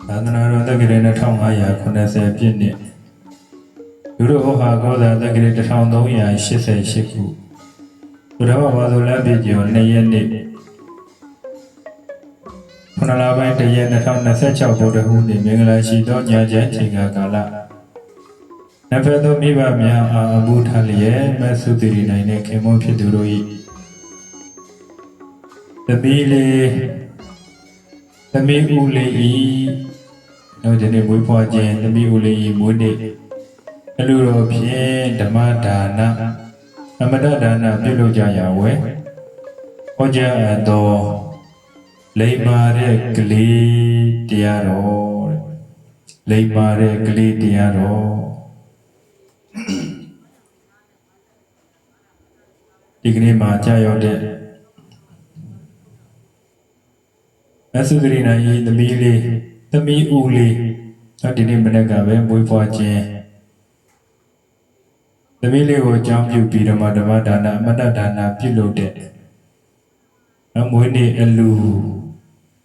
သာသနာတော်တက္ကရာ2580ပြည့်နှစ်လူတို့ဟောဟာကောသာတက္ကရာ1388ခုဘုရားဘာသာလမ်းပြည့်ကျော်2ရက်နေ့ခဏလာပိုင်း1ရက်2026ဗုဒ္ဓဟူးနေ့မင်္ဂလာရှိသောညချမ်းချိန်ကာလနဖက်သောမိဘများအားအမှုထလျက်မဆုတိရိနိုင်တဲ့ခင်မွန်းဖြစ်သူတို့၏သမီးဦးလေးဤနောက်ဒီနေ့မွေးဖွားခြင်းသမီးဦးလေးဤမွေးနေ့အလူတော်ဖြင့်ဓမ္မဒါနအမတဒါနပြုလုပ်ကြရဝဲဟောကြားအပ်သောလိမ္မာတဲ့ကလေးတရားတော်လိမ္မာတဲ့ကလေးတရားတော်ဒီကနေ့မှာကြာရောက်တဲ့အသုဒရိနာဤသမီးဦးလေးဒီနေ့မနေ့ကပဲမွေးဖွားခြင်းသမီးလေးကိုအကြောင်းပြုပြီးတော့မှဓမ္မဒါနအမတဒါနပြုလုပ်တဲ့မွေးနေ့အလူ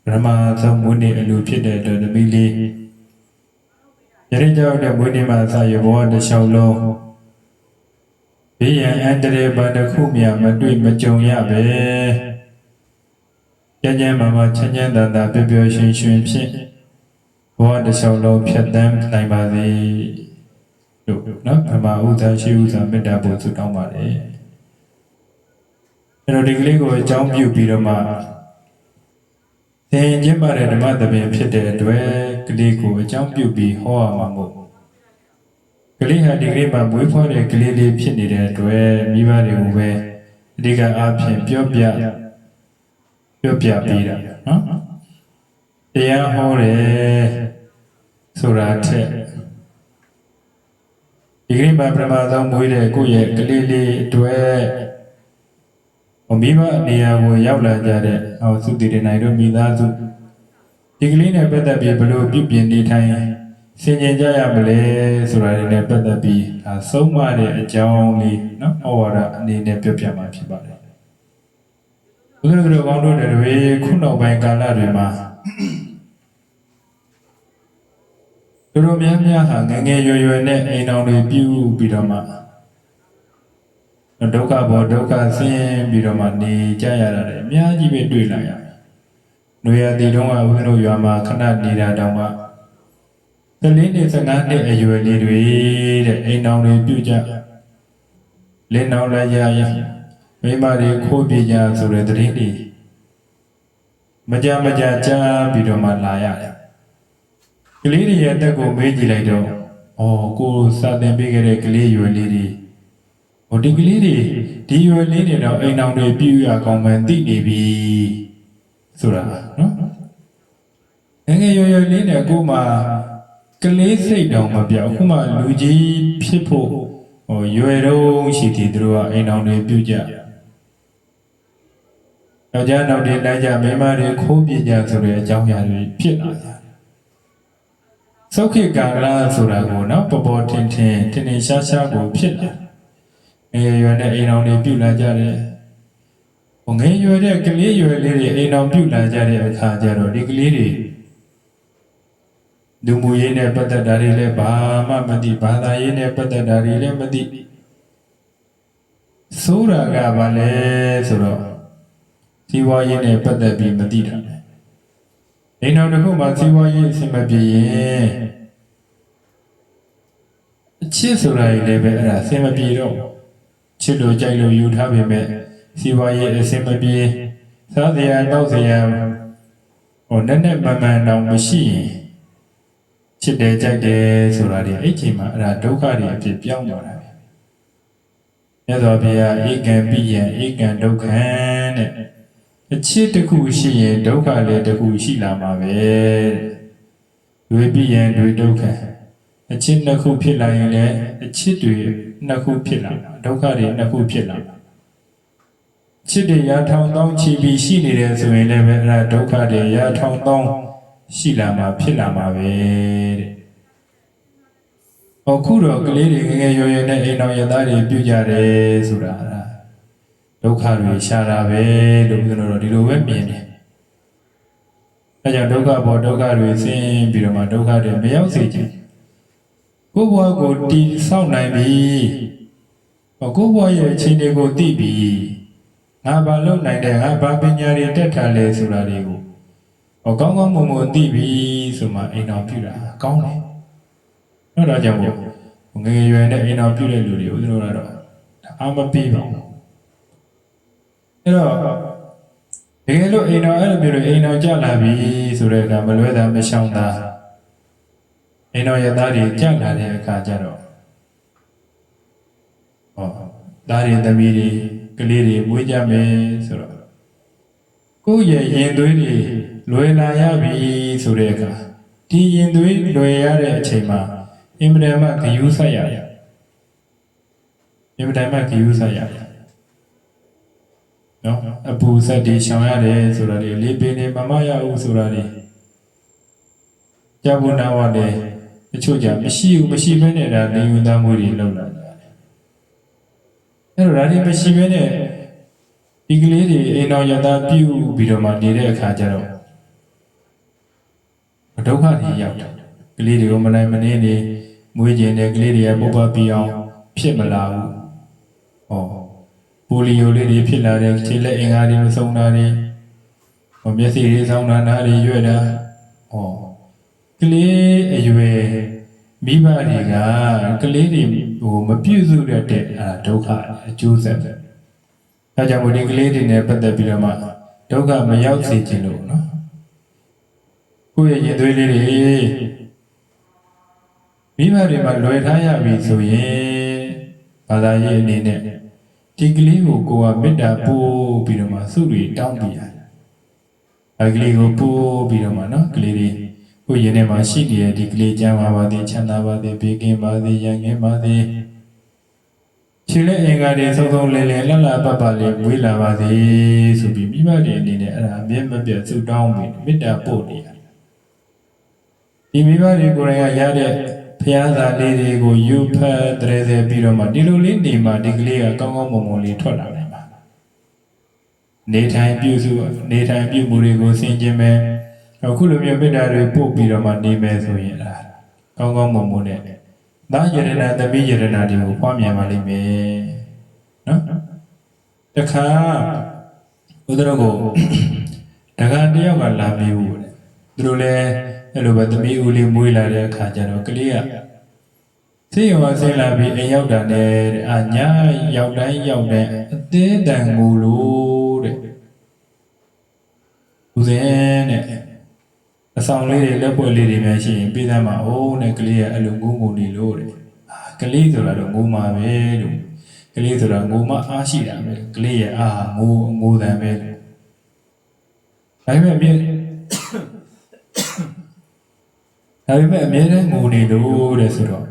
ပထမဆုံးမွေးနေ့အလူဖြစ်တဲ့အတွက်သမီးလေးယနေ့ကြောင့်တဲ့မွေးနေ့မှာအစရဘဝတစ်လျှောက်လုံးဘေးရန်အန္တရာယ်ဘာတစ်ခုမှမတွေ့မကြုံရပဲကျမ်းမာချမ်းသာသာပျော်ပျော်ရွှင်ရွှင်ဖြင့်ဘဝတစ်လျှောက်လုံးဖြတ်သန်းနိုင်ပါစေလို့နော်ဗမာဥဒ္ဒါရှိဥဒ္ဒါမေတ္တာပို့ဆုတောင်းပါတယ်အဲ့တော့ဒီကလေးကိုအကြောင်းပြုပြီးတော့မှသင်ကျင့်ပါတဲ့ဓမ္မသဘင်ဖြစ်တဲ့အတွက်ကလေးကိုအကြောင်းပြုပြီးဟောရမှာမို့ကလေးဟာဒီကလေးမှာမွေးဖွားတဲ့ကလေးလေးဖြစ်နေတဲ့အတွက်မိဘတွေကိုပဲအဓိကအားဖြင့်ပြောပြပေးတာနော်တရားဟောတယ်ဆိုတာထက်ဒီကနေ့မှာပထမဆုံးမွေးတဲ့ကိုယ့်ရဲ့ကလေးလေးအတွက်မိဘနေရာကိုရောက်လာကြတဲ့သုတိရနိုင်တို့မိသားစုဒီကလေးနဲ့ပတ်သက်ပြီးဘယ်လိုပြုပြင်နေထိုင်ဆင်ခြင်ကြရမလဲဆိုတာတွေနဲ့ပတ်သက်ပြီးဆုံးမတဲ့အကြောင်းလေးနော်ဩဝါဒအနေနဲ့ပြောပြမှာဖြစ်ပါတယ်ဘုရားတို့ကောင်းတို့တွေခုနောက်ပိုင်းကာလတွေမှာတို့များဟာငငယ်ရွယ်နဲ့အိမ်တော်တွေပြုပြီးတော့မှဒုက္ခဘောဒုက္ခဆင်းပြီးတော့မှနေကြရတာလေအများကြီးပဲတွေ့လာရတယ်။နှွေရတီတုံးကဦးဇင်းတို့ရွာမှာခဏနေတာတောင်မှ14နှစ်15နှစ်အရွယ်လေးတွေတဲ့အိမ်တော်တွေပြုကြလင်းတော်လည်းရမိမတွေခိုးပြေကြဆိုတဲ့သတင်းတွေမကြကြားပြီးတော့မှလာရတယ်။ကလေးတွေရဲ့အသက်ကိုမေးကြည့်လိုက်တော့ကိုစာသင်ပေးခဲ့တဲ့ကလေးရွယ်လေးတွေဒီကလေးတွေဒီရွယ်လေးတွေတော့အိမ်တော်တွေပြုရကောင်းမှန်းသိနေပြီဆိုတာနော်ငယ်ရွယ်လေးနဲ့ကိုမှကလေးစိတ်တောင်မပြောက်အခုမှလူကြီးဖြစ်ဖို့ရွယ်တော့ရှိသေးသူတို့ကအိမ်တော်တွေပြုကြယောက်ျားနောက်တွေလိုက်ကြမိန်းမတွေခိုးပြေကြဆိုတဲ့အကြောင်းအရာတွေဖြစ်လာကြသုခိကာလဆိုတာကိုနော်ပေါ်ထင်ရှားကိုဖြစ်လာငယ်ရွယ်တဲ့အိမ်တော်တွေပြုလာကြတယ်ငယ်ရွယ်တဲ့ကလေးရွယ်လေးတွေအိမ်တော်ပြုလာကြတဲ့အခါကျတော့ဒီကလေးတွေလူမှုရေးနဲ့ပတ်သက်တာတွေလည်းဘာမှမသိဘာသာရေးနဲ့ပတ်သက်တာတွေလည်းမသိဆိုးတာကဘာလဲဆိုတော့ဇီဝရေးနဲ့ပတ်သက်ပြီးမသိတာအိမ်တော်တစ်ခုမှာဇီဝရေးအဆင်မပြေရင်အချစ်ဆိုတာလည်းပဲအဲ့ဒါအဆင်မပြေတော့ချစ်လို့ကြိုက်လို့ယူထားပေမဲ့ဇီဝရေးအဆင်မပြေစားစရာတောက်စရာနက်မှန်တော့မရှိရင်ချစ်တယ်ကြိုက်တယ်ဆိုတာတွေအဲ့ချိန်မှာအဲ့ဒါဒုက္ခတွေအဖြစ်ပြောင်းသွားတာပဲမြတ်စွာဘုရားဧကံပိယံဧကံဒုက္ခံတဲ့အချစ်တစ်ခုရှိရင်ဒုက္ခလည်းတစ်ခုရှိလာမှာပဲဒွေပိယံဒွေဒုက္ခအချစ်နှစ်ခုဖြစ်လာရင်လည်းအချစ်တွေနှစ်ခုဖြစ်လာဒုက္ခတွေနှစ်ခုဖြစ်လာချစ်တွေရာထောင်သောချီပြီးရှိနေတယ်ဆိုရင်လည်းအဲ့ဒါဒုက္ခတွေရာထောင်သောရှိလာမှာဖြစ်လာမှာပဲတဲ့အခုတော့ကလေးတွေငယ်ရွယ်နဲ့အိမ်တော်ရသားတွေပြုကြတယ်ဆိုတာဒုက္ခတွေရှာတာပဲလို့ဦးဇင်းတို့ဒီလိုပဲမြင်တယ် အဲကြောင့်ဒုက္ခပေါ်ဒုက္ခတွေဆင်းပြီးတော့မှဒုက္ခတွေမရောက်စေချင်ကိုယ်ဘဝကိုတည်ဆောက်နိုင်ပြီကိုယ်ဘဝရဲ့အခြေအနေကိုသိပြီငါဘာလုပ်နိုင်တယ်ငါဘာပညာတွေတက်ထားလဲဆိုတာတွေကိုကောင်းကောင်းမွန်မွန်သိပြီဆိုမှအိမ်တော်ပြုတာကောင်းတယ်အဲ့ဒါကြောင့်ငယ်ရွယ်နဲ့အိမ်တော်ပြုတဲ့လူတွေဦးဇင်းတို့ကတော့အားမပေးပါဘူးအဲ့တော့တကယ်လို့အိမ်တော်အဲ့လိုမျိုးအိမ်တော်ကြလာပြီဆိုတဲ့အခါမလွဲတာမရှောင်တာအိမ်တော်ရသားတွေကြလာတဲ့အခါကျတော့သားတွေသမီးတွေကလေးတွေမွေးကြမယ်ဆိုတော့ကိုယ့်ရဲ့ရင်သွေးတွေလွယ်လာရပြီဆိုတဲ့အခါဒီရင်သွေးလွယ်ရတဲ့အချိန်မှာအင်မတန်မှဂရုစိုက်ရတယ်အင်မတန်မှဂရုစိုက်ရတယ်နော်အပူဆက်တွေရှောင်ရတယ်ဆိုတာတွေလေးပင်နေမမရဘူးဆိုတာတွေကြောက်ဘူးနာဝတယ်တချို့ကြမရှိဘဲနဲ့ဒါနေယူသားမှုတွေလုပ်လာတယ်အဲ့တော့ဒါတွေမရှိဘဲနဲ့ဒီကလေးတွေအိမ်တော်ရတာပြုပြီးတော့မှနေတဲ့အခါကျတော့ဒုက္ခတွေရောက်တယ်ကလေးတွေကိုမနိုင်မနေနေမွေးကျင်တဲ့ကလေးတွေကပုပ္ပပြီးအောင်ဖြစ်မလာဘူးပိုလီယိုလေးတွေဖြစ်လာတဲ့ခြေလက်အင်္ဂါတွေမဆုံးတာတွေမျက်စိတွေဆောင်းတာနားတွေရွက်တာကလေးအရွယ်မိဘတွေကကလေးတွေမပြည့်စုံတဲ့ဒုက္ခအကျိုးဆက်ပဲအဲကြောင့်ဒီကလေးတွေနဲ့ပတ်သက်ပြီးတော့မှဒုက္ခမရောက်စေချင်လို့နော်ကိုယ့်ရဲ့ရင်သွေးလေးတွေမိဘတွေမှာလွယ်ထားရပြီဆိုရင်ဘာသာရေးအနေနဲ့ဒီကလေးကိုကိုယ်ကမေတ္တာပို့ပြီးတော့မှစုတွေတောင်းပြရတယ်။ကလေးကိုပို့ပြီးတော့မှနော်ကလေးတွေကိုရင်ထဲမှာရှိနေတဲ့ဒီကလေးကျမ်းပါပါသည်ချမ်းသာပါသည်ဘေးကင်းပါသည်ရန်ကင်းပါသည်ခြေလက်အင်္ဂါတွေဆုံးဆုံးလဲလဲလှလှပပလေးဝေးလာပါစေဆိုပြီးမိဘတွေအနေနဲ့အဲ့ဒါအမြဲမပြတ်ဆုတောင်းပြီးမေတ္တာပို့နေရတယ်။ဒီမိဘတွေကိုယ်တိုင်ကရတဲ့ဖျားစာလေးတွေကိုယူဖတ်တရေစေပြီးတော့မှဒီလိုလေးနေမှဒီကလေးကကောင်းကောင်းမွန်မွန်လေးထွက်လာနိုင်ပါနေထိုင်ပြုစုနေထိုင်ပြုမှုတွေကိုဆင်ခြင်မယ်အခုလိုမျိုးမေတ္တာတွေပို့ပြီးတော့မှနေမယ်ဆိုရင်ကောင်းကောင်းမွန်မွန်နဲ့သားယရဏသမီးယရဏတွေကိုပွားများပါလိမ့်မယ်နော်တခါဘုရားတော်ကိုတခါတယောက်ကလာပြီးဘူးတဲ့သူတို့လည်းအဲ့လိုပဲသမီးဦးလေးမွေးလာတဲ့အခါကျတော့ကလေးကဆေးရုံဆင်းလာပြီးအိမ်ရောက်တာနဲ့ညာရောက်တိုင်းအသေးတန်ငိုလို့တဲ့ဦးစင်းတဲ့အဆောင်လေးတွေလက်ပွက်လေးတွေများရှိရင်ပြေးသမ်းမှာနဲ့ကလေးကအဲ့လိုငိုနေလို့တဲ့ကလေးဆိုတာတော့ငိုမှာပဲလို့ကလေးဆိုတာငိုမှအားရှိတာပဲကလေးရဲ့အားငိုတယ်ပဲဒါပေမဲ့အမြဲတမ်းငိုနေလို့တဲ့ဆိုတော့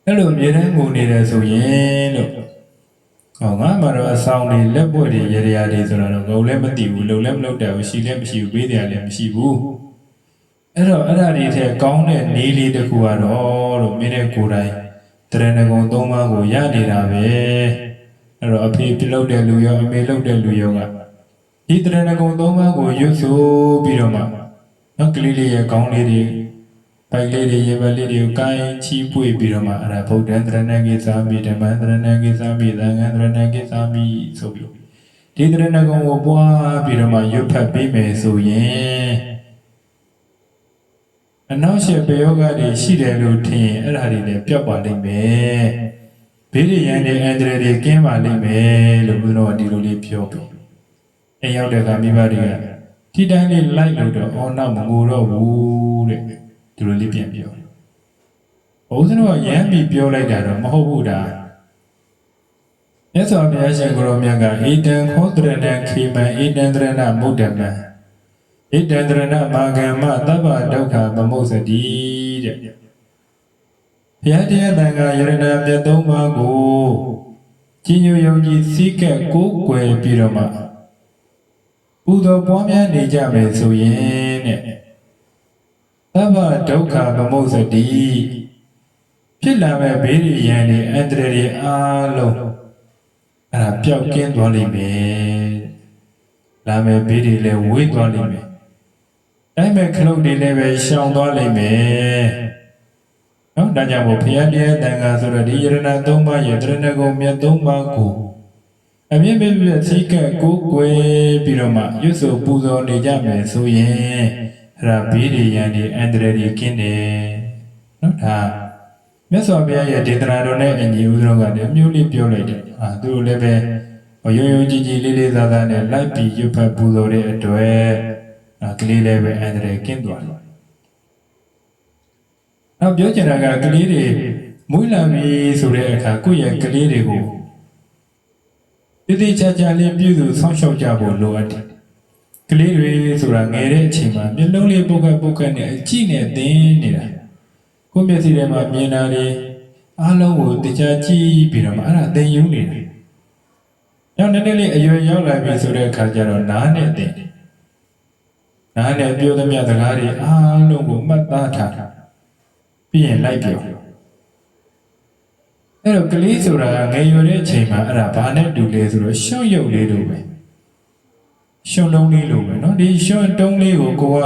အဲ့လိုအမြဲတမ်းငိုနေတယ်ဆိုရင်လို့ငါမှတော့အဆောင်တွေလက်ပွက်တွေရေရာတွေဆိုတော့ငုံလည်းမသိဘူးလုံလည်းမလုပ်တယ်ဘူးရှိလည်းမရှိဘူးပေးတယ်လည်းမရှိဘူးအဲ့တော့အဲ့ဒါတွေထဲကောင်းတဲ့နေလေးတစ်ခုကတော့လို့မင်းရဲ့ကိုယ်တိုင်တရဏဂုံ၃ပါးကိုရနေတာပဲအဲ့တော့အဖေပြုလုပ်တဲ့လူရောအမေလုပ်တဲ့လူရောကဒီတရဏဂုံ၃ပါးကိုရွတ်ဆိုပြီးတော့မှနော်ကလေးလေးရဲ့ကောင်းလေးတွေပိုက်လေးတွေရေပက်လေးတွေကိုကိုင်းချီးပွေပြီးတော့မှအဲ့ဒါဗုဒ္ဓံတရဏဂိသာမိဓမ္မံတရဏဂိသာမိသံဃံတရဏဂိသာမိဆိုပြီးဒီတရဏဂုံကိုပွားပြီးတော့မှရွတ်ဖတ်ပေးမယ်ဆိုရင်အနောက်ရှေ့ပယောဂတွေရှိတယ်လို့ထင်ရင်အဲ့ဒါတွေလည်းပျောက်ပါလိမ့်မယ်ဘေးရန်တွေအန္တရာယ်တွေကင်းပါလိမ့်မယ်လို့ဘုရားကဒီလိုလေးပြောပြီးအိမ်ရောက်တဲ့အခါမိဘတွေကဒီတိုင်းလေးလိုက်လို့တော့နောက်မငိုတော့ဘူးတဲ့ဒီလိုလေးပြန်ပြောဘုရားကရမ်းပြီးပြောလိုက်တာတော့မဟုတ်ဘူးဒါမြတ်စွာဘုရားရှင်ကိုရောမြတ်ကဣတံခောတရဏံခေမံဣတံတရဏမုဒ္ဒမံဣတံတရဏမာဂမ္မသဗ္ဗဒုက္ခမမုစ္စတိတဲ့ဘုရားတရားတန်ခါယရဏမြတ်၃ပါးကိုကြီးညိုယုံကြည်စည်းကပ်ကိုးကွယ်ပြီးတော့မှပူဇော်ပွားများနေကြမယ်ဆိုရင်တဲ့သဗ္ဗဒုက္ခမမုစ္စတိဖြစ်လာမဲ့ဘေးရန်တွေအန္တရာယ်တွေအားလုံးအဲ့ဒါပျောက်ကင်းသွားလိမ့်မယ်လာမဲ့ဘေးတွေလည်းဝေးသွားလိမ့်မယ် အဲ့မဲ့ခလုတ်တွေလည်းပဲရှောင်သွားလိမ့်မယ်နော်ဒါကြောင့်မို့ဖျားတရားတန်ခါဆိုတော့ဒီယရဏသုံးပါးရဲ့တရဏဂုံမြတ်သုံးပါးကိုအမြင့်မြတ်စီကကိုးကွယ်ပြီးတော့မှရွတ်ဆိုပူဇော်နေကြမယ်ဆိုရင်အဲ့ဒါဘေးတွေရန်တွေအန္တရာယ်တွေကင်းတယ်နော်ဒါမြတ်စွာဘုရားရဲ့ဒေသနာတော်နဲ့အညီဥဒ္ဒရောကလည်းမျိုးလေးပြောလိုက်တယ်သူတို့လည်းပဲရိုးရိုးကြည်ကြည်လေးလေးစားစားနဲ့လိုက်ပြီးရွတ်ဖတ်ပူဇော်တဲ့အတွက်ကလေးလည်းပဲအန္တရာယ်ကင်းသွားတယ်နောက်ပြောချင်တာကကလေးတွေမွေးလာပြီဆိုတဲ့အခါကိုယ့်ရဲ့ကလေးတွေကိုတည်တည်ချာချာလေးပြုစုဆောင်းရှောက်ကြဖို့လိုအပ်တယ်ကလေးတွေဆိုတာငယ်တဲ့အချိန်မှာမျက်လုံးလေးပုတ်ခတ်နဲ့အကြည့်နဲ့သင်နေတာကိုယ့်မျက်စိထဲမှာမြင်တာတွေအားလုံးကိုတရားကြည့်ပြီးတော့မှအဲ့ဒါသင်ယူနေတယ်နောက်နည်းနည်းလေးအရွယ်ရောက်လာပြီဆိုတဲ့အခါကျတော့နားနဲ့သင်နားနဲ့ပြောသမျှစကားတွေအားလုံးကိုမှတ်သားထားပြီးရင်လိုက်ပြောအဲ့တော့ကလေးဆိုတာငယ်ရွယ်တဲ့အချိန်မှာအဲ့ဒါဘာနဲ့တူလဲဆိုတော့ရှုံရုပ်လေးလိုပဲရှုံတုံးလေးလိုပဲเนาะဒီရှုံတုံးလေးကိုကိုက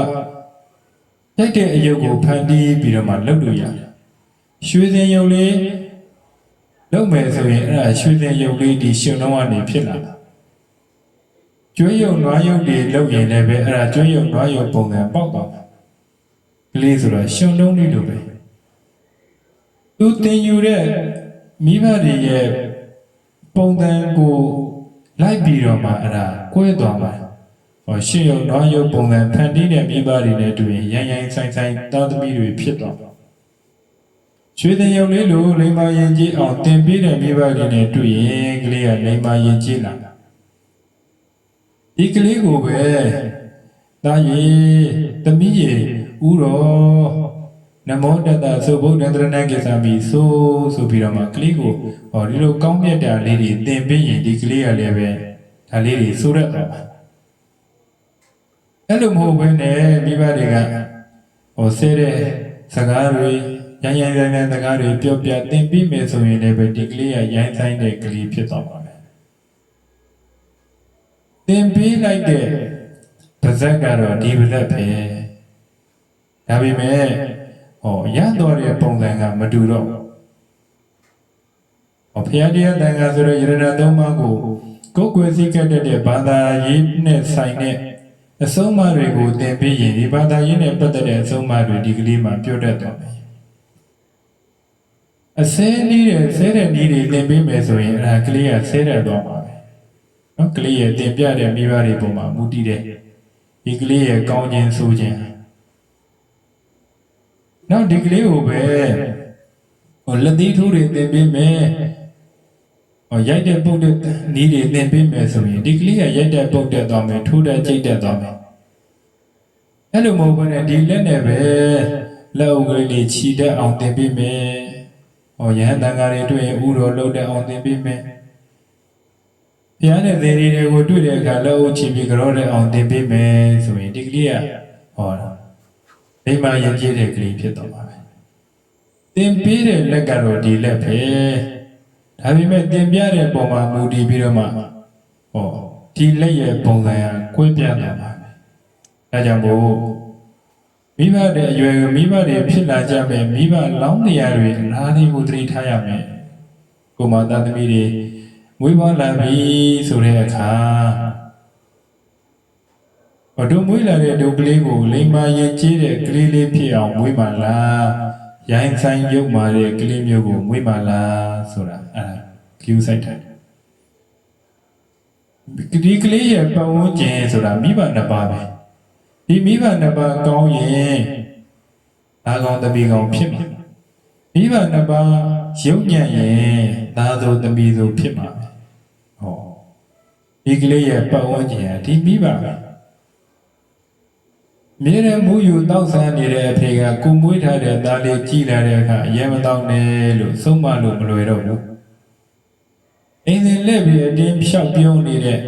တိုက်တဲ့အယုတ်ကိုဖန်တီးပြီးတော့မှလုပ်လို့ရတယ်ရွှေစင်ရုပ်လေးလုပ်မယ်ဆိုရင်အဲ့ဒါရွှေစင်ရုပ်လေးဒီရှုံတုံးကနေဖြစ်လာတာကျွေးရုပ်နွားရုပ်တွေလုပ်ရင်လည်းပဲအဲ့ဒါကျွေးရုပ်နွားရုပ်ပုံစံပေါက်သွားတာကလေးဆိုတော့ရှုံတုံးလေးလိုပဲသူသင်ယူတဲ့မိဘတွေရဲ့ပုံစံကိုလိုက်ပြီးတော့မှအဲ့ဒါကွဲသွားမှာရှင်းရုပ်နွားရုပ်ပုံစံဖန်တီးတဲ့မိဘတွေနဲ့တွေ့ရင်ရိုင်းဆိုင်သားသမီးတွေဖြစ်သွားရွှေတင်ရုပ်လေးလိုလိမ္မာရင်ကြီးအောင်သင်ပေးတဲ့မိဘတွေနဲ့တွေ့ရင်ကလေးကလိမ္မာရင်ကြီးလာဒီကလေးကိုပဲသားရည်သမီးရည်ဥတော်နမောတတ္တသုဗုဒ္ဓံတရဏံကိသမိဆိုပြီးတော့မှကလေးကိုဒီလိုကောင်းမြတ်တာလေးတွေသင်ပေးရင်ဒီကလေးကလည်းပဲဒါလေးတွေဆိုရက်သွားပါအဲ့လိုမဟုတ်ဘဲနဲ့မိဘတွေကဆဲတဲ့စကားတွေရိုင်းစကားတွေပြောပြသင်ပေးမယ်ဆိုရင်လည်းပဲဒီကလေးကရိုင်းဆိုင်တဲ့ကလေးဖြစ်သွားပါမယ်သင်ပေးလိုက်တဲ့ပါဇက်ကတော့ဒီပါဇက်ပဲဒါပေမဲ့ရတော်တဲ့ပုံစံကမတူတော့ဘုရားတရားတန်ခါဆိုတော့ယရဏသုံးပါးကိုကိုယ်ကိုယ်စည်းကပ်တဲ့ဘာသာရေးနဲ့ဆိုင်တဲ့အဆုံးအမတွေကိုသင်ပေးရင်ဒီဘာသာရေးနဲ့ပတ်သက်တဲ့အဆုံးအမတွေဒီကလေးမှာပြောတတ်သွားမယ်အစဲနည်းတဲ့ဆဲတဲ့နည်းတွေသင်ပေးမယ်ဆိုရင်အဲ့ဒါကလေးကဆဲတတ်သွားပါပဲနော်ကလေးရဲ့သင်ပြတဲ့မိဘတွေပုံမှာမူတည်တဲ့ဒီကလေးရဲ့ကောင်းခြင်းဆိုခြင်းနောက်ဒီကလေးကိုပဲလက်သီးထိုးတွေသင်ပေးမယ်ရိုက်တဲ့ပုတ်တဲ့နီးတွေသင်ပေးမယ်ဆိုရင်ဒီကလေးကရိုက်တဲ့ပုတ်တဲ့သွားမယ်ထိုးတဲ့ကြိတ်တဲ့သွားမယ်အဲ့လိုမဟုတ်ဘဲနဲ့ဒီလက်နဲ့ပဲလက်အုပ်ကလေးတွေခြိတဲ့အောင်သင်ပေးမယ်ရဟန်းတန်ဃာတွေတွေ့ရင်ဥတော်လှုပ်တဲ့အောင်သင်ပေးမယ်ဘုရားနဲ့သင်္ဍီတွေကိုတွေ့တဲ့အခါလက်အုပ်ခြိပြီးကြောတဲ့အောင်သင်ပေးမယ်ဆိုရင်ဒီကလေးကမိမရင်ကျေးတဲ့ကလေးဖြစ်သွားပါပဲသင်ပေးတဲ့လက်ကတော့ဒီလက်ပဲဒါပေမဲ့သင်ပြတဲ့ပုံမှာမူတည်ပြီးတော့မှဒီလက်ရဲ့ပုံစံကကွဲပြားသွားပါမယ်ဒါကြောင့်မို့မိဘတဲ့အရွယ်မိဘတွေဖြစ်လာကြမယ်မိဘလောင်းနေရတွေလားတွေကိုသတိထားရမယ်ကိုမသားသမီးတွေမွေးဖွားလာပြီဆိုတဲ့အခါတို့မွေးလာတဲ့ဒုကလေးကိုလိမ္မာရင်ကျေးတဲ့ကလေးလေးဖြစ်အောင်မွေးပါလားရိုင်းဆိုင်ရုပ်မာတဲ့ကလေးမျိုးကိုမွေးပါလားဆိုတာကျူးဆိုင်တယ်ဒီကလေးရဲ့ပတ်ဝန်းကျင်ဆိုတာမိဘနှစ်ပါးပဲဒီမိဘနှစ်ပါးကောင်းရင်သားကောင်းသမီးကောင်းဖြစ်မှာမိဘနှစ်ပါးရုပ်ညံ့ရင်သားဆိုသမီးဆိုဖြစ်မှာဒီကလေးရဲ့ပတ်ဝန်းကျင်ဒီမိဘပဲမြေရမူယူတောက်ဆန်းနေတဲ့အဖေကကိုမွေးထားတဲ့သားလေးကြီးလာတဲ့အခါအရင်မတောက်နဲ့လို့ဆုံးမလို့မလွယ်တော့ဘူးအိမ်စဉ်လက်ပြီးအတင်းဖြောက်ပြုံးနေတဲ့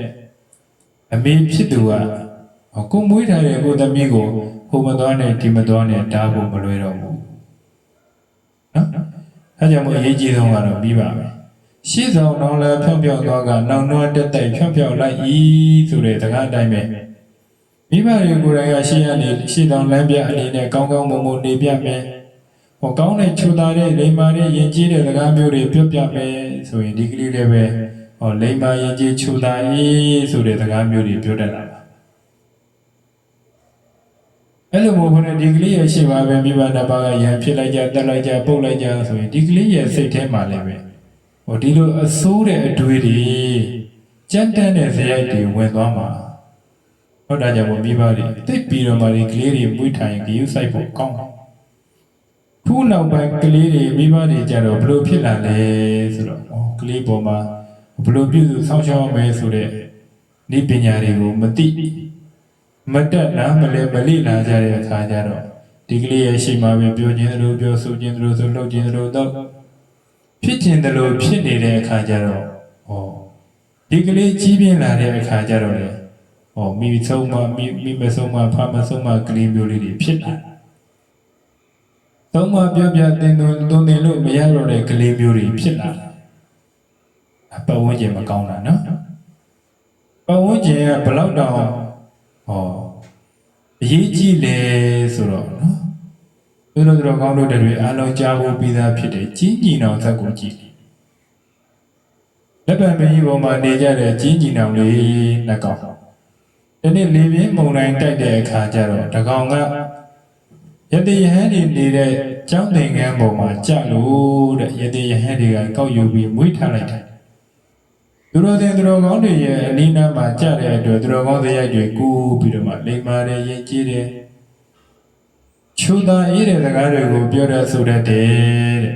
အမေဖြစ်သူကကိုမွေးထားတဲ့ကိုသမီးကိုဟိုမသွားနဲ့ဒီမသွားနဲ့တားဖို့မလွယ်တော့ဘူးနော်အဲကြောင့်မို့အရေးကြီးဆုံးကတော့ပြီးပါမယ်ရှေ့ဆောင်တော့လည်းဖြောက်ဖြောက်သွားကနောက်တော့တက်တိုက်ဖြောက်ဖြောက်လိုက်ဤဆိုတဲ့စကားအတိုင်းပဲ မိဘတွေကိုယ်တိုင်ကရှေ့ကနေရှေ့တောင်လမ်းပြအနေနဲ့ကောင်းကောင်းမွန်မွန်နေပြမယ်ဟောကောင်းတဲ့ချူတာတဲ့လိမ္မာတဲ့ယဉ်ကျေးတဲ့စကားမျိုးတွေပြောပြမယ်ဆိုရင်ဒီကလေးလည်းပဲဟောလိမ္မာယဉ်ကျေးချူတာရေးဆိုတဲ့စကားမျိုးတွေပြောတတ်တာပါအဲ့လိုမျိုးနဲ့ဒီကလေးရဲ့ရှေ့မှာပဲမိဘနှစ်ပါးကရံဖြစ်လိုက်ကြတက်လိုက်ကြပုတ်လိုက်ကြဆိုရင်ဒီကလေးရဲ့စိတ်ထဲမှာလည်းပဲဟောဒီလိုအဆိုးတဲ့အတွေးတွေကြမ်းတမ်းတဲ့ဇယိုက်တွေဝင်သွားမှာဟုတ်တာကြောင့်မိဘတွေသိပြီးတော့မှဒီကလေးတွေမွေးထိုင်ဂရုစိုက်ဖို့ကောင်းခုနောက်ပိုင်းကလေးတွေမိဘတွေကြတော့ဘလို့ဖြစ်လာလဲဆိုတော့ကလေးပေါ်မှာဘလို့ပြုစုဆောင်းရှောင်းမယ်ဆိုတဲ့ဤပညာတွေကိုမသိမတက်နာမလဲမလိလာကြတဲ့အခါကျတော့ဒီကလေးရဲ့ရှိမှပဲပြောခြင်းသလိုပြောဆိုခြင်းသလိုဆိုလှုပ်ခြင်းသလိုတော့ဖြစ်ခြင်းသလိုဖြစ်နေတဲ့အခါကျတော့ဒီကလေးကြီးပြင်းလာတဲ့အခါကျတော့လေမိဆုံးမမိမဆုံးမဖမဆုံးမကလေးမျိုးလေးတွေဖြစ်လာသုံးမပြောပြတင်သွင်းလို့မရတော့တဲ့ကလေးမျိုးတွေဖြစ်လာပတ်ဝန်းကျင်မကောင်းတာနော်ပတ်ဝန်းကျင်ကဘလောက်တောင်အရေးကြီးလေဆိုတော့နော်သူတို့ကောင်းတို့တွေအားလုံးကြားဖို့ပြီးသားဖြစ်တယ်ကြီးညီနောင်ဇက်ကိုကြည့်လက်ပံပင်ကြီးပေါ်မှာနေကြတဲ့ကြီးညီနောင်လေးနှစ်ကောင်ဒီနေ့လေပြင်းမုန်တိုင်းတိုက်တဲ့အခါကျတော့တကောင်ကယတိယဟန်တွေနေတဲ့ကျောင်းသင်္ကန်းပေါ်မှာကြလို့တဲ့ယတိယဟန်တွေကကောက်ယူပြီးမွေးထားလိုက်တယ်သူတော်ကောင်းတွေရဲ့အနိနာမှာကြတဲ့အတွက်သူတော်ကောင်းစရိုက်တွေကူးပြီးတော့မှလိမ္မာတယ်ယဉ်ကျေးတယ်ချူတာအေးတဲ့စကားတွေကိုပြောရဆိုတတ်တယ်တဲ့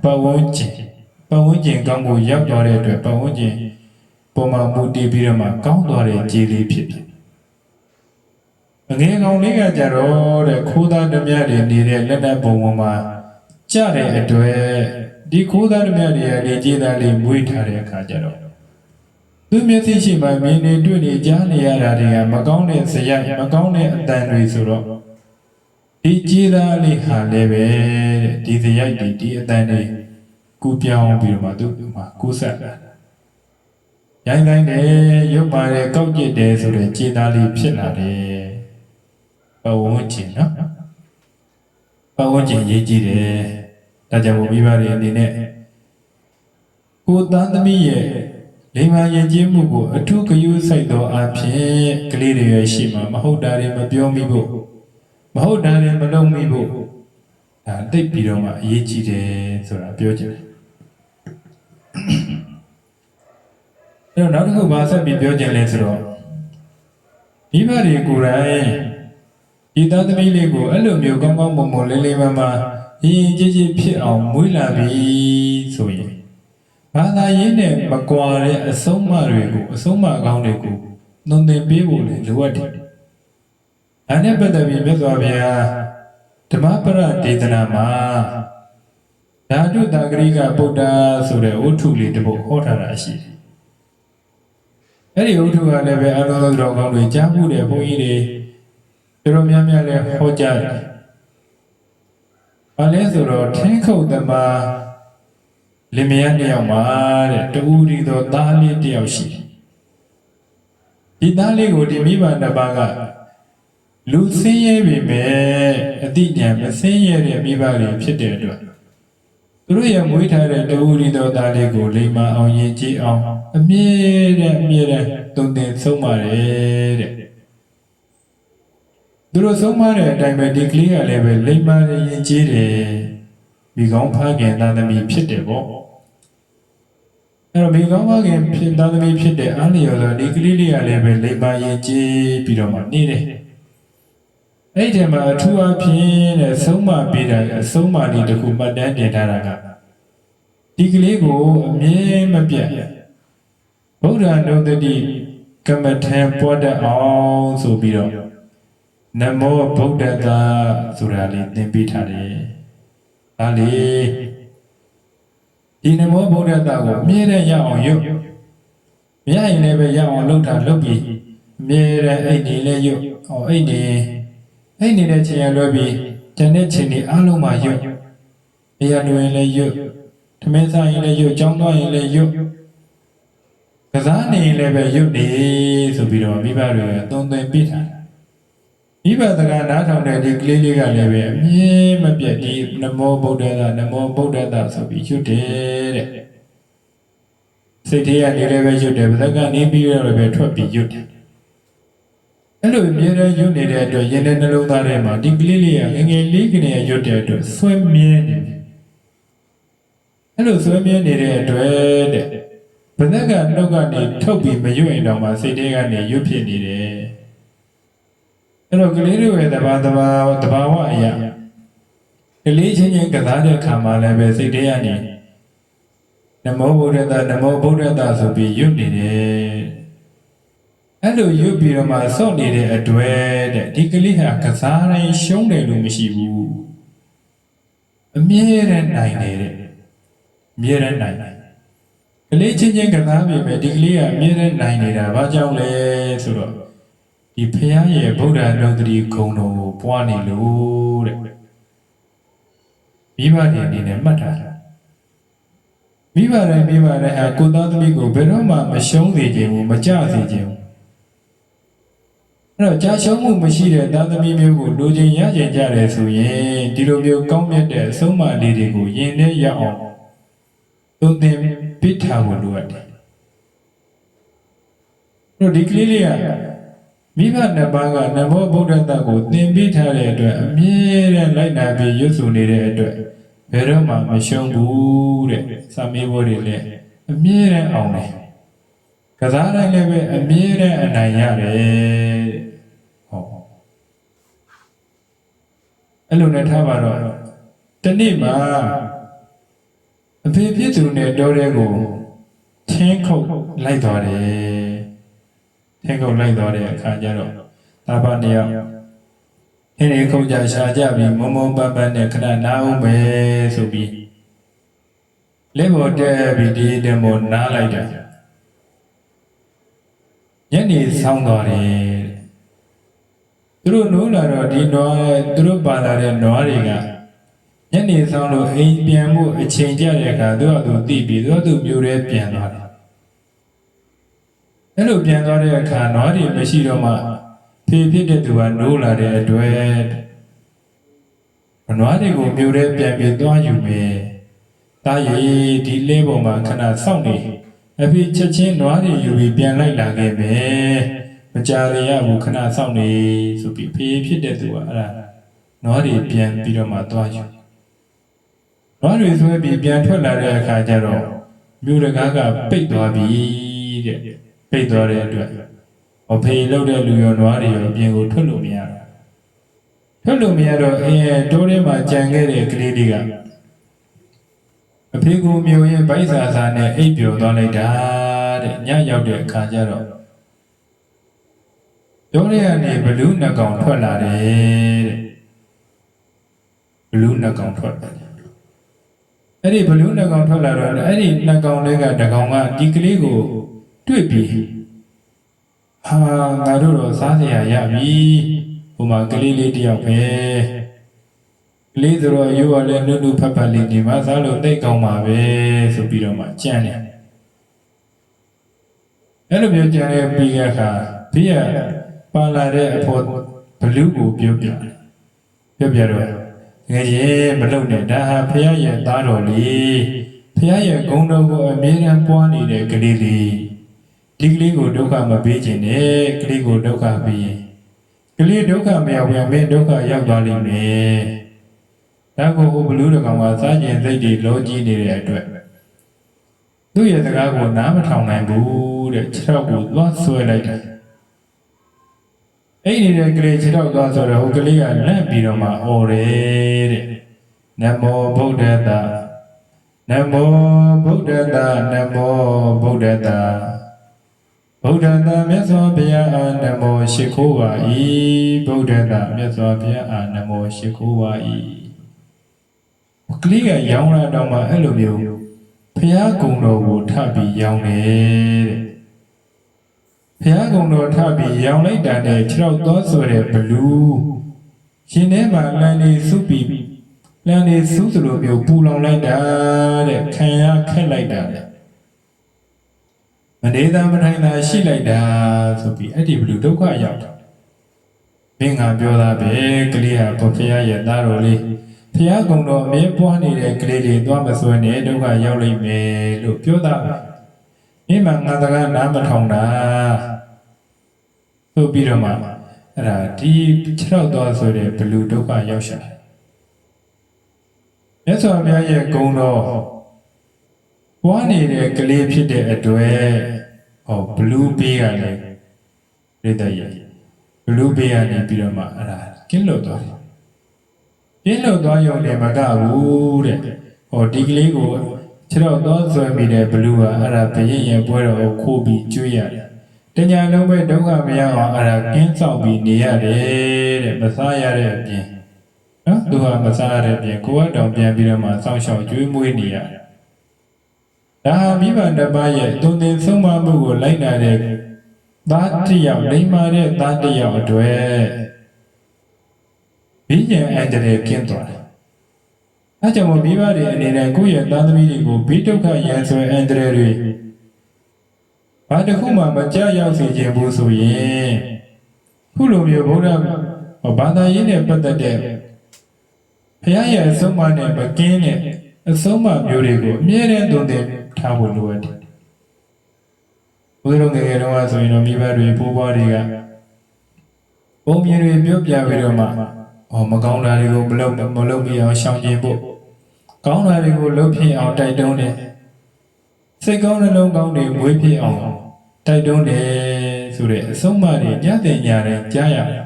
ပတ်ဝန်းကျင်ကောင်းဖို့ရောက်သွားတဲ့အတွက်ပတ်ဝန်းကျင်ပေါ်မှာမူတည်ပြီးတော့မှကောင်းသွားတဲ့ခြေလေးဖြစ်တယ်အငယ်ကောင်လေးကကြတော့တဲ့ခိုးသားဓမြတွေနေတဲ့လက်တပ်ပုံပေါ်မှာကြတဲ့အတွက်ဒီခိုးသားဓမြတွေရဲ့လေကြီးသားလေးမွေးထားတဲ့အခါကျတော့သူမျက်စိရှိမှမြင်နေတွေ့နေကြားနေရတာတွေကမကောင်းတဲ့ဇယိုက်မကောင်းတဲ့အတန်တွေဆိုတော့ဒီကြီးသားလေးဟာလည်းပဲတဲ့ဒီဇယိုက်တွေဒီအတန်တွေကူပြောင်းပြီးတော့မှသူ့မှာကူးဆက်လာရိုင်းတိုင်းတယ်ရုပ်ပါတယ်ကောက်ကျစ်တယ်ဆိုတဲ့ခြေသားလေးဖြစ်လာတယ်ပတ်ဝန်းကျင်နော်ပတ်ဝန်းကျင်ရေးကြည့်တယ်ဒါကြောင့်မိဘတွေအနေနဲ့ကိုသားသမီးရဲ့လိမ္မာယဉ်ကျေးမှုကိုအထူးဂရုစိုက်သောအဖြစ်ကလေးတွေရဲ့ရှိမှမဟုတ်တာတွေမပြောမိဖို့မဟုတ်တာတွေမလုပ်မိဖို့ဒါသိပြီးတော့မှအရေးကြီးတယ်ဆိုတာပြောချင်တယ်အဲ့တော့နောက်တစ်ခုပါဆက်ပြီးပြောချင်လဲဆိုတော့မိဘတွေကိုယ်တိုင်ဒီသားသမီးလေးကိုအဲ့လိုမျိုးကောင်းကောင်းမွန်မွန်လေးလေးမမရင်းကြည်ကြည်ဖြစ်အောင်မွေးလာပြီဆိုရင်ဘာသာရေးနဲ့မကွာတဲ့အဆုံးအမတွေကိုအဆုံးအမကောင်းတွေကိုနှုံသင်ပေးဖို့လည်းလိုအပ်တယ်။ဒါနဲ့ပတ်သက်ပြီးမြတ်စွာဘုရားဓမ္မပရဒေသနာမှာဓာတုတာဂရိကဗုဒ္ဓဆိုတဲ့ဝတ္ထုလေးတစ်ပုဒ်ဟောထားတာရှိတယ်။အဲ့ဒီဝတ္ထုကလည်းပဲအလုံးစုံတော်ကောင်းတွေကြားမှုတဲ့ဘုန်းကြီးတွေတော်များများလည်းဟောကြားတယ်။ဘာလဲဆိုတော့ထင်းခုတ်သမားလင်မယားတစ်ယောက်မှာတဲ့တူဒီသောသားလေးတစ်ယောက်ရှိတယ်။ဒီသားလေးကိုဒီမိဘနှစ်ပါးကလူဆင်းရဲပေမဲ့အတိညာမဆင်းရဲတဲ့မိဘတွေဖြစ်တဲ့အတွက်သူတို့ရဲ့မွေးထားတဲ့တူဒီသောသားလေးကိုလိမ္မာအောင်ယဉ်ကျေးအောင်အမြဲတမ်းတုံသင်ဆုံးပါတယ်တဲ့သူတို့ဆုံးမတဲ့အတိုင်းပဲဒီကလေးကလည်းပဲလိမ္မာယဉ်ကျေးတယ်မိကောင်းဖခင်သားသမီးဖြစ်တယ်ပေါ့အဲ့တော့မိကောင်းဖခင်ဖြစ်သားသမီးဖြစ်တဲ့အားလျော်သောဒီကလေးလေးကလည်းပဲလိမ္မာယဉ်ကျေးပြီးတော့မှနေတယ်အဲ့ဒီမှာအထူးအဖြင့်တဲ့ဆုံးမပေးတာအဆုံးမလေးတစ်ခုမှတ်တမ်းတင်ထားတာကဒီကလေးကိုအမြဲမပြတ်ဗုဒ္ဓနုတ္တိကမ္မထံပွားတတ်အောင်ဆိုပြီးတော့နမောဗုဒ္ဓတာဆိုတာလေးသင်ပေးထားတယ်။ဒါလေးဒီနမောဗုဒ္ဓတာကိုအမြဲတမ်းရအောင်ရုပ်မရရင်လည်းပဲရအောင်လုပ်ပြီးအမြဲတမ်းအိတ်နေလဲရုပ်အိတ်နေတဲ့ချိန်ရလွဲပြီးတန်တဲ့ချိန်တွေအားလုံးမှာရုပ်အရာတွေလည်းရုပ်ထမင်းစားရင်လည်းရုပ်ကြောင်းသွားရင်လည်းရုပ် ကစားနေလည်းပဲရုပ်နေဆိုပြီးတော့မိဘတွေကသုံးသင်ပြထားမိဘစကားနားထောင်တဲ့ဒီကလေးလေးကလည်းပဲအမြဲမပြတ်ဒီနမောဗုဒ္ဓသာနမောဗုဒ္ဓသာဆိုပြီးရွတ်တယ်တဲ့စိတ်ထဲကနေလည်းပဲရွတ်တယ်ပါးစပ်ကနေပြီးတော့လည်းပဲထွက်ပြီးရွတ်တယ်အဲ့လိုအမြဲတမ်းရွတ်နေတဲ့အတွက်ရင်ထဲနှလုံးသားထဲမှာဒီကလေးလေးကငငယ်လေးကနေရွတ်တဲ့အတွက်ဆွဲမြဲနေတယ်အဲ့လိုဆွဲမြဲနေတဲ့အတွက်တဲ့ပါးစပ်ကနှုတ်ကနေထုတ်ပြီးမရွတ်ရင်တော့မှစိတ်ထဲကနေရွတ်ဖြစ်နေတယ်အဲ့တော့ကလေးတို့ရဲ့တဘာဝအရာကလေးချင်းချင်းကစားတဲ့အခါမှာလည်းပဲစိတ်ထဲကနေနမောဗုဒ္ဓတာနမောဗုဒ္ဓတာဆိုပြီးရွတ်နေတယ်အဲ့လိုရွတ်ပြီးတော့မှစော့နေတဲ့အတွက်တဲ့ဒီကလေးဟာကစားတိုင်းရှုံးတယ်လို့မရှိဘူးအမြဲတမ်းနိုင်တယ်တဲ့အမြဲတမ်းနိုင်တယ်ကလေးချင်းချင်းကစားပြီပဲဒီကလေးကအမြဲတမ်းနိုင်နေတာဘာကြောင့်လဲဆိုတော့ဒီဖခင်ရဲ့ဗုဒ္ဓနုဒ္ဓတိဂုဏ်တော်ကိုပွားနေလို့တဲ့မိဘတွေအနေနဲ့မှတ်ထားမိဘတိုင်းဟာကိုယ်သားသမီးကိုဘယ်တော့မှမရှုံးစေခြင်းဘူးမကြစေခြင်းဘူးအဲ့တော့ကြာရှုံးမှုမရှိတဲ့သားသမီးမျိုးကိုလူချင်းရကြကြတယ်ဆိုရင်ဒီလိုမျိုးကောင်းမြတ်တဲ့အဆုံးအမလေးတွေကိုယင်နဲ့ရအောင်သွန်သင်ပေးထားဖို့လိုအပ်တယ်အဲ့တော့ဒီကလေးလေးကမိဘနှစ်ပါးကနမောဗုဒ္ဓတကိုသင်ပေးထားတဲ့အတွက်အမြဲတမ်းလိုက်နာပြီးရွတ်ဆိုနေတဲ့အတွက်ဘယ်တော့မှမရှုံးဘူးတဲ့စာမေးပွဲတွေလည်းအမြဲတမ်းအောင်တယ်ကစားတိုင်းလည်းပဲအမြဲတမ်းအနိုင်ရတယ်ဟောအဲ့လိုနဲ့ထားပါတော့တနေ့မှာအဖေဖြစ်သူနဲ့တော်တဲ့ကိုချင်းခုတ်လိုက်သွားတယ်ထင်းခုတ်လိုက်သွားတဲ့အခါကျတော့သာပနှစ်ယောက်ဟင်းလေးခုတ်ကြရှာကြပြီးမုံမုံပန်းပန်းနဲ့ခဏနားအောင်ပဲဆိုပြီးလက်ပေါ်တက်ပြီးဒီတမောနားလိုက်တာညနေဆောင်းသွားတယ်သူတို့နိုးလာတော့ဒီနွားသူတို့ပါလာတဲ့နွားတွေကညနေဆောင်းလို့အိမ်ပြန်မှုအချိန်ကျတဲ့အခါသူကသူသိပြီးသူကသူမျိုးရဲပြန်သွားတယ်အဲ့လိုပြန်သွားတဲ့အခါနွားတွေမရှိတော့မှဖေဖြစ်တဲ့သူကနိုးလာတဲ့အတွက်နွားတွေကိုမျိုးရဲပြန်ပြီးသွားယူမယ်တားရည်ဒီလေးပေါ်မှာခဏစောင့်နေအဖေချက်ချင်းနွားတွေယူပြီးပြန်လိုက်လာခဲ့မယ်မကြရဘူးခဏစောင့်နေဆိုပြီးဖေဖြစ်တဲ့သူကအဲ့ဒါနွားတွေပြန်ပြီးတော့မှသွားယူနွားတွေဆွဲပြီးပြန်ထွက်လာတဲ့အခါကျတော့မြို့တကားကပိတ်သွားပြီတဲ့ပိတ်သွားတဲ့အတွက်အဖေလောက်တဲ့လူရောနွားတွေရောအပြင်ကိုထွက်လို့မရတော့ထွက်လို့မရတော့တိုးထဲမှာကြံခဲ့တဲ့ကလေးတွေကအဖေကိုမျိုးရင်ဗိုက်စာနဲ့အိပ်ပျော်သွားလိုက်တာတဲ့ညရောက်တဲ့အခါကျတော့တိုးထဲကနေဘလူးနှကောင်ထွက်လာတယ်တဲ့ဘလူးနှကောင်ထွက်လာတယ်အဲ့ဒီဘလူးနှကောင်ထွက်လာတော့အဲ့ဒီနှကောင်လေးကတကောင်ကဒီကလေးကိုတွေ့ပြီးဟာငါတို့တော့စားစရာရပြီဟိုမှာကလေးလေးတယောက်ပဲကလေးဆိုတော့ရိုးရလဲနုနုဖတ်ဖတ်လေးဒီမှာစားလို့တိတ်ကောင်းပါပဲဆိုပြီးတော့မှကြံ့တယ်အဲ့လိုမျိုးကြံ့ရပြီးတဲ့အခါဘေးကပါလာတဲ့အဖို့ဘလူးကိုပြောပြတော့ငယ်ချင်းမလုပ်နဲ့ဒါဟာဖခင်ရဲ့သားတော်လေးဖခင်ရဲ့ဂုဏ်တော်ကိုအမြဲတမ်းပွားနေတဲ့ကလေးလေးဒီကလေးကိုဒုက္ခမပေးခြင်းနဲ့ကလေးကိုဒုက္ခပေးရင်ကလေးဒုက္ခမရောက်ရင်မင်းဒုက္ခရောက်သွားလိမ့်မယ်ဒါကိုဘလူးတော်ကောင်ကစားကျင်စိတ်တွေလောကြီးနေတဲ့အတွက်သူ့ရဲ့စကားကိုနားမထောင်နိုင်ဘူးတဲ့ခြေထောက်ကိုသွားဆွဲလိုက်တယ်အဲ့ဒီတဲ့ကလေးခြေထောက်သွားဆိုတော့ဟိုကလေးကလန့်ပြီးတော့မှအော်တယ်တဲ့နမောဗုဒ္ဓတာနမောဗုဒ္ဓတာနမောဗုဒ္ဓတာဗုဒ္ဓတာမြတ်စွာဘုရားအာနမောရှိခိုးပါ၏ဗုဒ္ဓတာမြတ်စွာဘုရားအာနမောရှိခိုးပါ၏ကလေးကရောင်းလာတော့မှအဲ့လိုမျိုးဘုရားကုံတော်ကိုထပ်ပြီးရောင်းတယ်တဲ့ဘုရားကုံတော်ထပ်ပြီးရောင်းလိုက်တာနဲ့ခြေထောက်သွားဆွဲတဲ့ဘလူးရှင်ထဲမှာလမ်းလေးစုပြီးလမ်းလေးစုသလိုမျိုးပူလောင်လိုက်တာတဲ့ခံရခက်လိုက်တာတဲ့ မနေတာမထိုင်တာရှိလိုက်တာဆိုပြီးအဲ့ဒီဘလူဒုက္ခရောက်တာမင်းငါပြောတာပဲကလေးဟာဘုရားရဲ့သားတော်လေးဘုရားကုံတော်အမြဲပွားနေတဲ့ကလေးတွေသွားမစွဲနဲ့ဒုက္ခရောက်လိမ့်မယ်လို့ပြောတာပဲမင်းမငါတကားနားမထောင်တာဆိုပြီးတော့မှအဲ့ဒါဒီခြေထောက်သွားဆိုတဲ့ဘလူဒုက္ခရောက်ရှာမြတ်စွာဘုရားရဲ့ဂုဏ်တော်ပွားနေတဲ့ကလေးဖြစ်တဲ့အတွက်ဘလူးပေးရလေပြည့်တဲ့ရဲ့ဘလူးပေးရနေပြီးတော့မှအဲ့ဒါကင်းလို့သွားတယ်ကင်းလို့သွားရုံနဲ့မကဘူးတဲ့ဒီကလေးကိုခြေတော့သွားဆွဲမိတဲ့ဘလူးကအဲ့ဒါဘယင်ရဲ့ပွဲတော်ကိုခိုးပြီးကျွေးရတယ်တညာလုံးပဲဒုက္ခမရအောင်အဲ့ဒါကင်းဆောင်ပြီးနေရတယ်တဲ့မစားရတဲ့အပြင်နော်သူကမစားရတဲ့အပြင်ကိုယ်ကတောင်ပြန်ပြီးတော့မှစောင့်ရှောက်ကျွေးမွေးနေရတယ်ဒါဟာမိဘတစ်ပါးရဲ့တုန်တင်ဆုံးမမှုကိုလိုက်နာတဲ့သားတစ်ယောက်လိမ္မာတဲ့သားတစ်ယောက်အတွက်ဘိညာဉ်အန္တရာယ်ကင်းသွားတယ်။အဲကြောင့်မိဘတွေအနေနဲ့ကိုယ့်ရဲ့သားသမီးတွေကိုဘိဒုက္ခရန်ဆွဲအန္တရာယ်တွေဘာတစ်ခုမှမကြောက်ရောက်စေခြင်းဘူးဆိုရင်ခုလိုမျိုးဗုဒ္ဓဘာသာရေးနဲ့ပတ်သက်တဲ့ဘုရားရဲ့အဆုံးအမနဲ့မကင်းတဲ့အဆုံးအမမျိုးတွေကိုအမြဲတမ်းတုန်တင်ထားဖို့လိုအပ်တယ်။ဘုရားငယ်ငယ်တုန်းကဆိုရင်တော့မိဘတွေဘိုးဘွားတွေကပုံမြင်တွေပြောပြပြီးတော့မှမကောင်းတာတွေကိုမလုပ်ပြီးအောင်ရှောင်ကျဉ်ဖို့ကောင်းတာတွေကိုလုပ်ဖြစ်အောင်တိုက်တွန်းတယ်။စိတ်ကောင်းနှလုံးကောင်းတွေမွေးဖြစ်အောင်တိုက်တွန်းတယ်ဆိုတဲ့အဆုံးအမတွေညတဲ့ညတဲ့ကြားရတယ်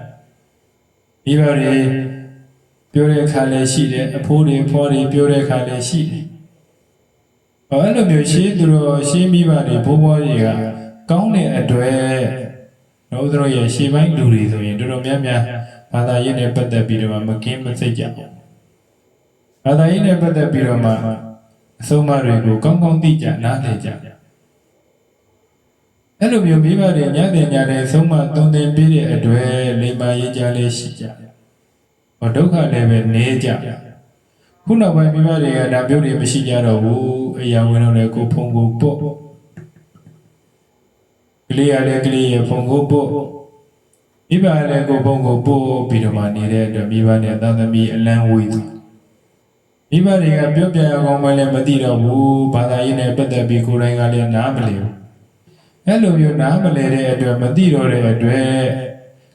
။မိဘတွေပြောတဲ့အခါလည်းရှိတယ်အဖိုးတွေဖွားတွေပြောတဲ့အခါလည်းရှိတယ်အဲ့လိုမျိုးရှင်းသူတို့ရှင်းမိပါနေဘိုးဘွားတွေကကောင်းတဲ့အတွက်တို့တို့ရဲ့ရှေ့ပိုင်းလူတွေဆိုရင်တော်တော်များများဘာသာရေးနဲ့ပတ်သက်ပြီးတော့မကင်းမစိတ်ကြဘူးဘာသာရေးနဲ့ပတ်သက်ပြီးတော့မှအဆုံးအမတွေကိုကောင်းကောင်းသိကြနားလည်ကြအဲ့လိုမျိုးမိဘတွေညတဲ့ညတဲ့ဆုံးမတုံသင်ပေးတဲ့အတွက်လိမ္မာရေးကြလေးရှိကြဒုက္ခလည်းပဲနေကြခုနောက်ပိုင်းမိဘတွေကဒါမျိုးတွေမရှိကြတော့ဘူးအရာဝင်တော့လေကိုဖုံကိုပို့ကလေးရတဲ့ကလေးရဖုံကိုပို့မိဘလည်းကိုဖုံကိုပို့ပြီးတော့မှနေတဲ့အတွက်မိဘနဲ့သားသမီးအလန်းဝေးသူမိဘတွေကပြောပြရအောင်မလည်းမသိတော့ဘူးဘာသာရေးနဲ့ပတ်သက်ပြီးကိုယ်တိုင်ကလည်းနားမလည်ဘူးအဲ့လိုမျိုးနားမလည်တဲ့အတွက်မသိတော့တဲ့အတွက်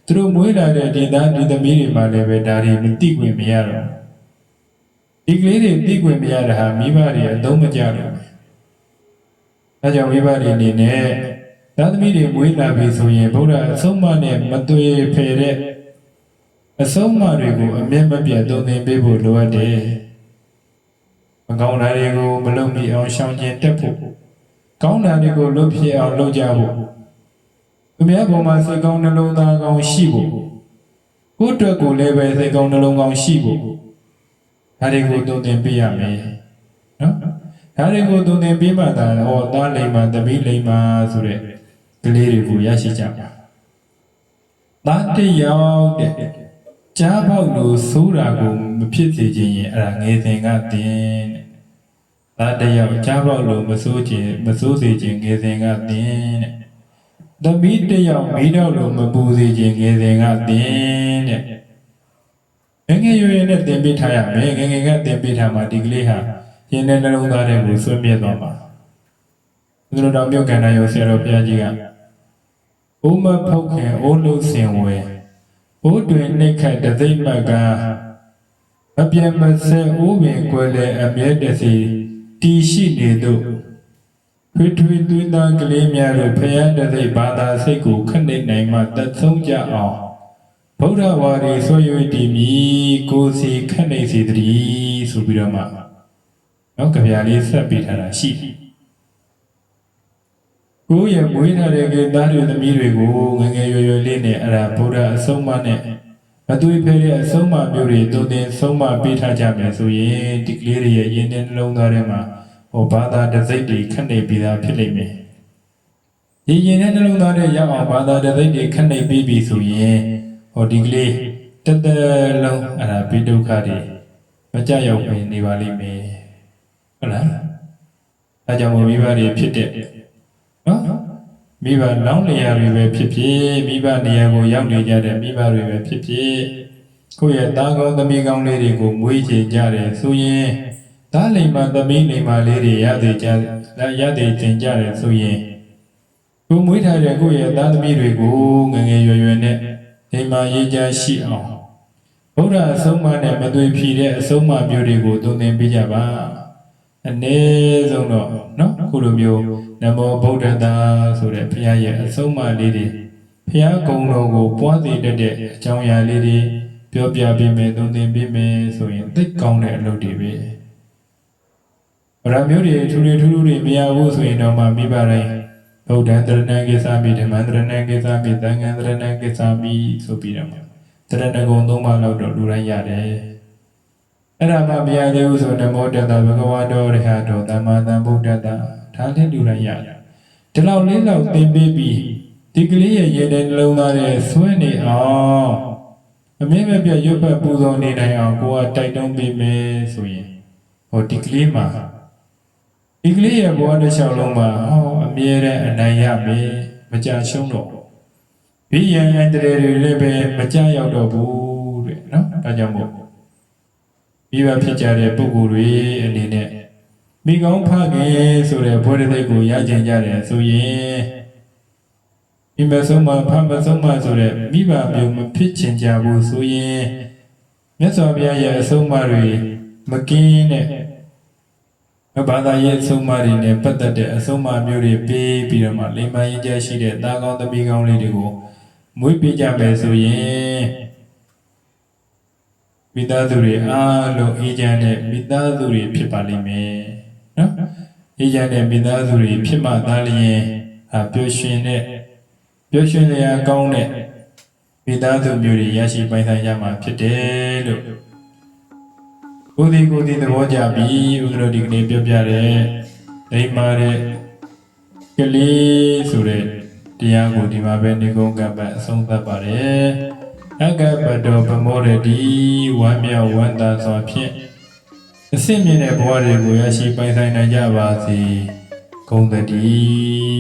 သူတို့မွေးလာတဲ့ဒီသားဒီသမီးတွေမှလည်းပဲဒါတွေမသိခွင့်မရတော့ဒီကလေးတွေသိခွင့်မရတာဟာမိဘတွေအသုံးမကျတော့ဘူး။အဲကြောင့်မိဘတွေအနေနဲ့သားသမီးတွေမွေးလာပြီဆိုရင်ဗုဒ္ဓအဆုံးအမနဲ့မသွေဖယ်တဲ့အဆုံးအမတွေကိုအမျက်မပြတ်သုံးသင်ပေးဖို့လိုအပ်တယ်။မကောင်းတာတွေကိုမလုပ်မိအောင်ရှောင်ကျဉ်တတ်ဖို့ကောင်းတာတွေကိုလုပ်ဖြစ်အောင်လုပ်ကြဖို့သူများပေါ်မှာစိတ်ကောင်းနှလုံးသားကောင်းရှိဖို့ကိုယ့်အတွက်ကိုလည်းပဲစိတ်ကောင်းနှလုံးကောင်းရှိဖို့ဒါတွေကိုသုံးသင်ပေးရမယ်နော်ဒါတွေကိုသုံးသင်ပေးမှသာသားလိမ္မာသမီးလိမ္မာဆိုတဲ့ကလေးတွေကိုရရှိကြပါသားတယောက်တဲ့ကြားပေါက်လို့ဆိုးတာကိုမဖြစ်စေခြင်းရင်အဲ့ဒါငယ်စဉ်ကတင်တဲ့သားတယောက်ကြားပေါက်လို့မဆိုးစေခြင်းငယ်စဉ်ကတင်တဲ့သမီးတယောက်မိတော့လို့မပူစေခြင်းငယ်စဉ်ကတင်တဲ့ငယ်ရွယ်နဲ့တင်ပေးထားရမယ်ငယ်ကတင်ပေးထားမှဒီကလေးဟာရင်းတဲ့နှလုံးသားတွေကိုဆွေးမြဲသွားမှာသူတို့တော်မြုပ်ကန္နာရောဆရာတော်ဘုရားကြီးကအိုးမဖောက်ခင်အိုးလို့ဆင်ဝဲအိုးတွင်နှိတ်ခတ်တသိမ့်မှတ်ကအပြတ်မစဲအိုးပင်ကွယ်လေအမြဲတစေတီရှိနေတို့ထွေထွေသွေးသားကလေးများတို့ဖယားတသိဘာသာစိတ်ကိုခဏိနိုင်မှသက်ဆုံးကြအောင်ဗုဒ္ဓဝါဒီဆွေရွေတည်မီကိုစီခဏိစေတည်းဆိုပြီးတော့မှနော်ကြပြလေးဆက်ပေးထားတာရှိတယ်ကိုယ့်ရဲ့မွေးထားတဲ့ကသားတွေသမီးတွေကိုငငယ်ရွယ်ရွယ်လေးနဲ့အဲ့ဒါဗုဒ္ဓအဆုံးအမနဲ့မသွေးဖဲတဲ့အဆုံးအမမျိုးတွေတုံတင်ဆုံးမပေးထားကြမယ်ဆိုရင်ဒီကလေးတွေရဲ့ယဉ်တဲ့နှလုံးသားထဲမှာဘာသာတစိတ်တွေခဏိပြီးသားဖြစ်လိမ့်မယ်ဒီယဉ်တဲ့နှလုံးသားထဲရောက်အောင်ဘာသာတစိတ်တွေခဏိပြီးပြီဆိုရင်ဒီကလေးတက်တက်လုံးအဲ့ဒါဘိဒုက္ခတွေမကြရောက်နေပါလိမ့်မယ်ဟုတ်လားအဲကြောင့်မိဘတွေဖြစ်တဲ့နော် မိဘလောင်းလျာတွေပဲဖြစ်ဖြစ်မိဘနေရာကိုရောက်နေကြတဲ့မိဘတွေပဲဖြစ်ဖြစ်ကိုယ့်ရဲ့သားကောင်းသမီးကောင်းလေးတွေကိုမွေးချေကြတယ်ဆိုရင်သားလိမ္မာသမီးလိမ္မာလေးတွေရသေးကြရသေးတင်ကြတယ်ဆိုရင်ကိုမွေးထားတဲ့ကိုယ့်ရဲ့သားသမီးတွေကိုငငယ်ရွယ်ရွယ်နဲ့လိမ္မာရေးကြရှိအောင်ဘုရားအဆုံးအမနဲ့မသွေဖြီတဲ့အဆုံးအမမျိုးတွေကိုသွန်သင်ပေးကြပါအနည်းဆုံးတော့နော်ခုလိုမျိုးနမောဗုဒ္ဓတာဆိုတဲ့ဘုရားရဲ့အဆုံးအမလေးတွေဘုရားကုံတော်ကိုပွားစေတတ်တဲ့အကြောင်းအရာလေးတွေပြောပြပေးမယ်သွန်သင်ပေးမယ်ဆိုရင်သိကောင်းတဲ့အလုပ်တွေပဲဗရာမျိုးတွေထူထူတွေမရဘူးဆိုရင်တော့မှမိဘတိုင်းဗုဒ္ဓံတရဏံကိသာမိဓမ္မံတရဏံကိသာမိသံဃံတရဏံကိသာမိဆိုပြီးတော့တရဏဂုံ 3 ပါးလောက်တော့လူတိုင်းရတယ်အဲ့ဒါမှမရသေးဘူးဆိုနမောတတဘဂဝါတောရဟတောသမ္မာသမ္ဗုဒ္ဓတ္တဒါလည်းလူတိုင်းရတယ်ဒီလောက်လေးလောက်သင်ပေးပြီးဒီကလေးရဲ့ရေတဲ့နှလုံးသားရဲ့ဆွဲနေအောင်အမြဲမပြတ်ရွတ်ဖတ်ပူဇော်နေနိုင်အောင်ကိုကတိုက်တွန်းပေးမယ်ဆိုရင်ဟောဒီကလေးမှာဒီကလေးရဲ့ဘဝတစ်လျှောက်လုံးမှာဟောအမြဲတမ်းအနိုင်ရမယ်မကြရှုံးတော့ဘိယံအန္တရာယ်တွေလည်းပဲမကြရောက်တော့ဘူးတဲ့နော်ဒါကြောင့်မို့မိဘဖြစ်ကြတဲ့ပုဂ္ဂိုလ်တွေအနေနဲ့မိကောင်းဖခင်ဆိုတဲ့ဘဝတစ်သိက်ကိုရကျင်ကြတယ်ဆိုရင်မိမဆုံးမဖမဆုံးမဆိုတဲ့မိဘမျိုးမဖြစ်ချင်ကြဘူးဆိုရင်မြတ်စွာဘုရားရဲ့အဆုံးအမတွေမကင်းတဲ့ဘာသာရေးအဆုံးအမတွေနဲ့ပတ်သက်တဲ့အဆုံးအမမျိုးတွေပေးပြီးတော့မှလိမ္မာရင်ကြရှိတဲ့သားကောင်းသမီးကောင်းလေးတွေကိုမွေးပေးကြမယ်ဆိုရင်မိသားစုတွေအားလုံးအေးချမ်းတဲ့မိသားစုတွေဖြစ်ပါလိမ့်မယ်နော်အေးချမ်းတဲ့မိသားစုတွေဖြစ်မှသာလျှင်ပျော်ရွှင်ရာကောင်းတဲ့မိသားစုမျိုးတွေရရှိပိုင်ဆိုင်ရမှာဖြစ်တယ်လို့ကိုယ်ဒီသဘောကြပြီးဥဒ္ဓဒီကနေ့ပြောပြတဲ့အိမ်မာတဲ့ကလေးဆိုတဲ့တရားကိုဒီမှာပဲနေကုန်းကပတ်အဆုံးသတ်ပါတယ်အကပတောဗမောရတိဝမ်းမြောက်ဝမ်းသာစွာဖြင့်အစစ်မြင့်တဲ့ဘဝတွေကိုရရှိပိုင်ဆိုင်နိုင်ကြပါစေဂုဏ်တည်း